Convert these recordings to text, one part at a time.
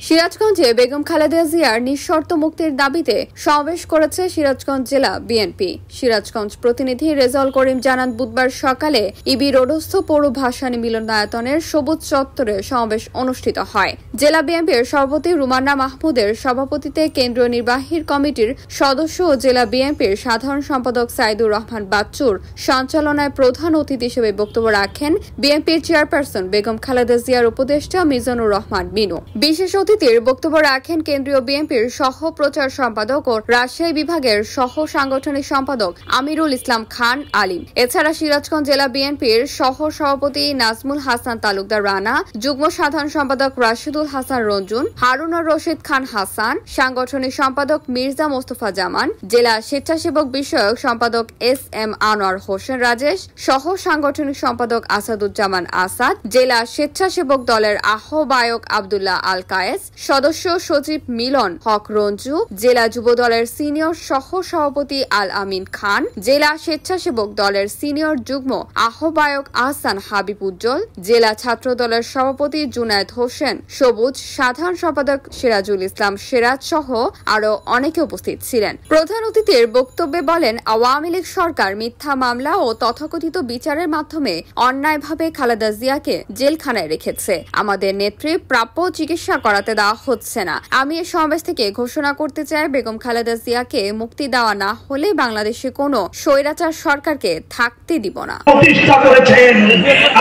সিরাজগঞ্জে বেগম খালেদা জিয়ার নিঃশর্ত মুক্তির দাবিতে সমাবেশ করেছে সিরাজগঞ্জ জেলা বিএনপি। সিরাজগঞ্জ প্রতিনিধি রেজাউল করিম জানান, বুধবার সকালে ইবি রোডস্থ পৌর ভাসানী মিলনায়তনের সবুজ চত্বরে সমাবেশ অনুষ্ঠিত হয়। জেলা বিএনপির সভাপতি রুমান্না মাহমুদের সভাপতিত্বে কেন্দ্রীয় নির্বাহী কমিটির সদস্য ও জেলা বিএনপির সাধারণ সম্পাদক সাইদুর রহমান বাচ্চুর সঞ্চালনায় প্রধান অতিথি হিসেবে বক্তব্য রাখেন বিএনপির চেয়ারপারসন বেগম খালেদা জিয়ার উপদেষ্টা মিজানুর রহমান মিনু। বিশেষ অতিথির বক্তব্য রাখেন কেন্দ্রীয় বিএনপির সহ প্রচার সম্পাদক ও রাজশাহী বিভাগের সহ সাংগঠনিক সম্পাদক আমিরুল ইসলাম খান আলিম। এছাড়া সিরাজগঞ্জ জেলা বিএনপির সহ সভাপতি নাজমুল হাসান তালুকদার রানা, যুগ্ম সাধারণ সম্পাদক রাশিদুল হাসান রঞ্জুন, হারুনুর রশিদ খান হাসান, সাংগঠনিক সম্পাদক মির্জা মোস্তফা জামান, জেলা স্বেচ্ছাসেবক বিষয়ক সম্পাদক এস.এম. আনোয়ার হোসেন রাজেশ, সহ সাংগঠনিক সম্পাদক আসাদুজ্জামান আসাদ, জেলা স্বেচ্ছাসেবক দলের আহ্বায়ক আব্দুল্লাহ আল কায়েস, সদস্য সচিব মিলন হক রঞ্জু, জেলা যুব দলের সিনিয়র সহ সভাপতি আল আমিন খান, জেলা স্বেচ্ছাসেবক দলের সিনিয়র যুগ্ম আহ্বায়ক আহসান হাবিব উজ্জ্বল, জেলা ছাত্র দলের সভাপতি জুনায়েদ হোসেন সবুজ, সাধারণ সম্পাদক সিরাজুল ইসলাম সিরাজ সহ আরো অনেকে উপস্থিত ছিলেন। প্রধান অতিথির বক্তব্যে বলেন, আওয়ামী লীগ সরকার মিথ্যা মামলা ও তথাকথিত বিচারের মাধ্যমে অন্যায়ভাবে খালেদা জিয়াকে জেলখানায় রেখেছে। আমাদের নেত্রী প্রাপ্য চিকিৎসা করাতে দেওয়া হচ্ছে না। আমি এই সমাবেশ থেকে ঘোষণা করতে চাই, বেগম খালেদা জিয়াকে মুক্তি দেওয়া না হলে বাংলাদেশে কোনো স্বৈরাচার সরকারকে থাকতে দিব না। প্রতিষ্ঠা করেছেন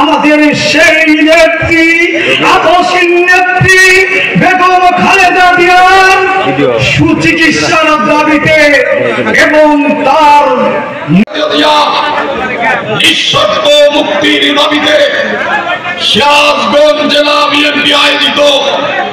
আমাদের সেই নেত্রী, আদর্শী নেত্রী বেগম খালেদা জিয়ার সুচিকিৎসার দাবিতে এবং তার নিঃশর্ত মুক্তির দাবিতে সিরাজগঞ্জ জেলা বিএনপি আয়োজিত